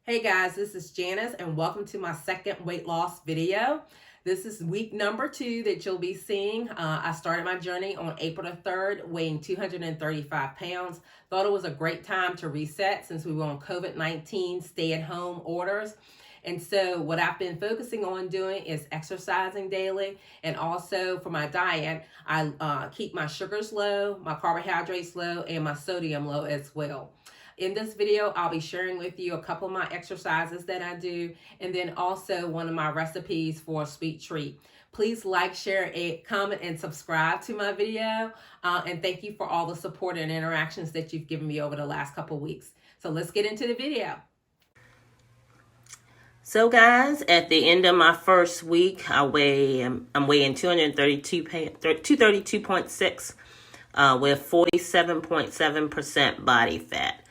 Hey guys, this is Janice and welcome to my second weight loss video. This is week number 2 that you'll be seeing. I started my journey on April the 3rd, weighing 235 pounds. Thought it was a great time to reset since we were on COVID-19 stay-at-home orders. And so what I've been focusing on doing is exercising daily, and also for my diet, I keep my sugars low, my carbohydrates low, and my sodium low as well. In this video, I'll be sharing with you a couple of my exercises that I do, and then also one of my recipes for a sweet treat. Please like, share, comment, and subscribe to my video. And thank you for all the support and interactions that you've given me over the last couple of weeks. So let's get into the video. So guys, at the end of my first week, I'm weighing 232.6 with 47.7% body fat.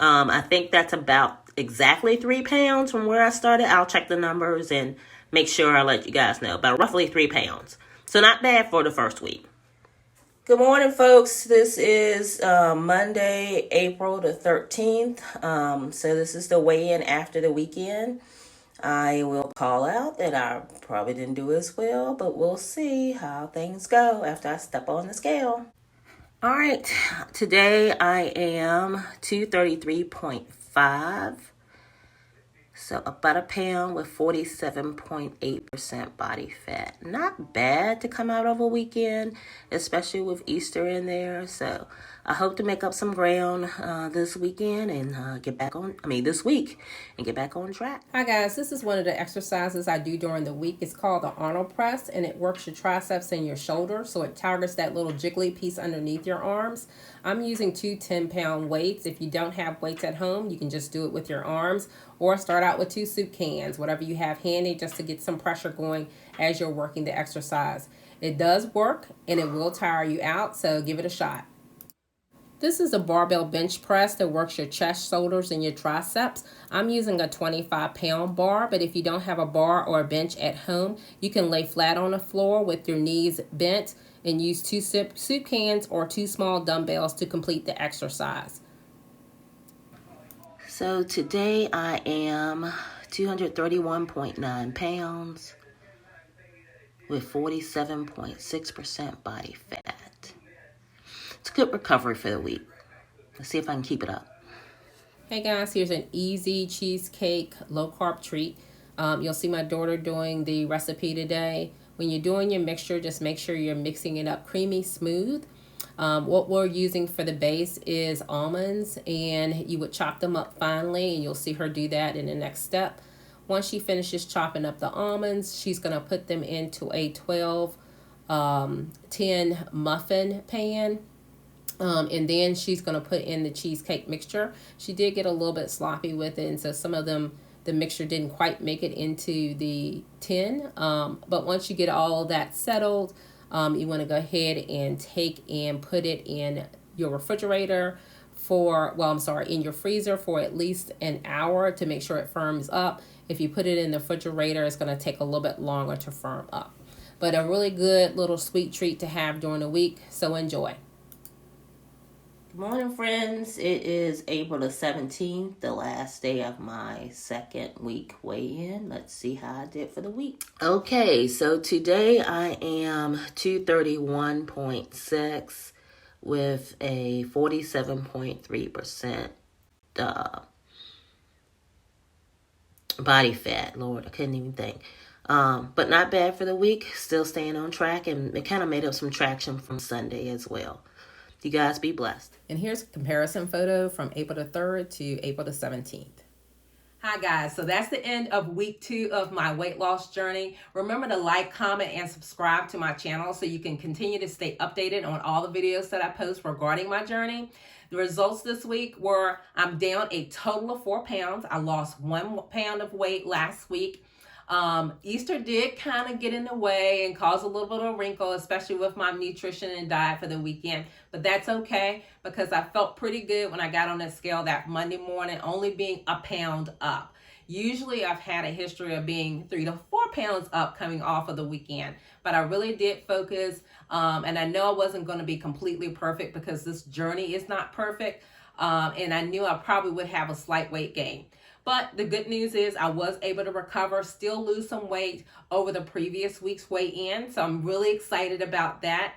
I think that's about exactly 3 pounds from where I started. I'll check the numbers and make sure I let you guys know. About roughly 3 pounds. So not bad for the first week. Good morning, folks. This is Monday, April the 13th. So this is the weigh-in after the weekend. I will call out that I probably didn't do as well, but we'll see how things go after I step on the scale. All right, today I am 233.5, so about a pound with 47.8% body fat. Not bad to come out of a weekend, especially with Easter in there. So I hope to make up some ground this weekend and this week and get back on track. Hi guys, this is one of the exercises I do during the week. It's called the Arnold press, and it works your triceps and your shoulders, so it targets that little jiggly piece underneath your arms. I'm using 2 10-pound weights. If you don't have weights at home, you can just do it with your arms, or start out with 2 soup cans, whatever you have handy, just to get some pressure going as you're working the exercise. It does work, and it will tire you out, so give it a shot. This is a barbell bench press that works your chest, shoulders, and your triceps. I'm using a 25-pound bar, but if you don't have a bar or a bench at home, you can lay flat on the floor with your knees bent and use 2 soup cans or 2 small dumbbells to complete the exercise. So today I am 231.9 pounds with 47.6% body fat. It's a good recovery for the week. Let's see if I can keep it up. Hey guys, here's an easy cheesecake low-carb treat. You'll see my daughter doing the recipe today. When you're doing your mixture, just make sure you're mixing it up creamy smooth. What we're using for the base is almonds, and you would chop them up finely, and you'll see her do that in the next step. Once she finishes chopping up the almonds, she's going to put them into a 12-tin muffin pan. And then she's going to put in the cheesecake mixture. She did get a little bit sloppy with it, and so some of them, the mixture didn't quite make it into the tin. But once you get all that settled, you want to go ahead and take and put it in your refrigerator in your freezer for at least an hour to make sure it firms up. If you put it in the refrigerator, it's going to take a little bit longer to firm up. But a really good little sweet treat to have during the week, so enjoy. Good morning, friends. It is April the 17th, the last day of my second week weigh-in. Let's see how I did for the week. Okay, so today I am 231.6 with a 47.3% body fat. Lord, I couldn't even think. But not bad for the week. Still staying on track, and it kind of made up some traction from Sunday as well. You guys be blessed. And here's a comparison photo from April the 3rd to April the 17th. Hi guys, so that's the end of week 2 of my weight loss journey. Remember to like, comment, and subscribe to my channel so you can continue to stay updated on all the videos that I post regarding my journey. The results this week were I'm down a total of 4 pounds. I lost 1 pound of weight last week. Easter did kind of get in the way and cause a little bit of a wrinkle, especially with my nutrition and diet for the weekend. But that's okay, because I felt pretty good when I got on that scale that Monday morning, only being a pound up. Usually I've had a history of being 3 to 4 pounds up coming off of the weekend, but I really did focus, and I know I wasn't going to be completely perfect because this journey is not perfect, and I knew I probably would have a slight weight gain. But the good news is I was able to recover, still lose some weight over the previous week's weigh-in. So I'm really excited about that.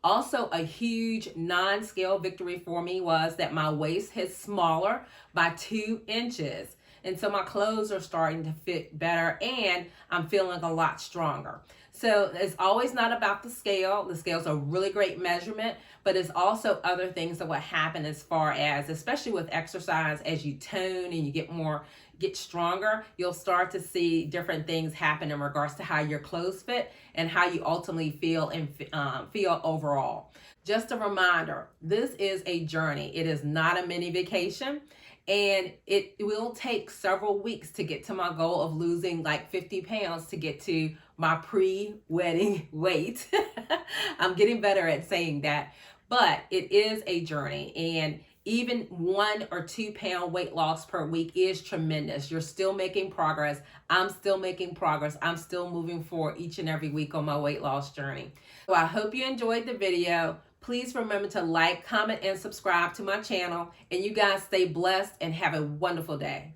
Also, a huge non-scale victory for me was that my waist is smaller by 2 inches. And so my clothes are starting to fit better and I'm feeling a lot stronger. So it's always not about the scale. The scale's a really great measurement, but it's also other things that will happen as far as, especially with exercise, as you tone and you get stronger, you'll start to see different things happen in regards to how your clothes fit and how you ultimately feel and feel overall. Just a reminder, this is a journey. It is not a mini vacation. And it will take several weeks to get to my goal of losing like 50 pounds to get to my pre-wedding weight. I'm getting better at saying that, but it is a journey. And even 1 or 2 pound weight loss per week is tremendous. You're still making progress. I'm still making progress. I'm still moving forward each and every week on my weight loss journey. So I hope you enjoyed the video. Please remember to like, comment, and subscribe to my channel. And you guys stay blessed and have a wonderful day.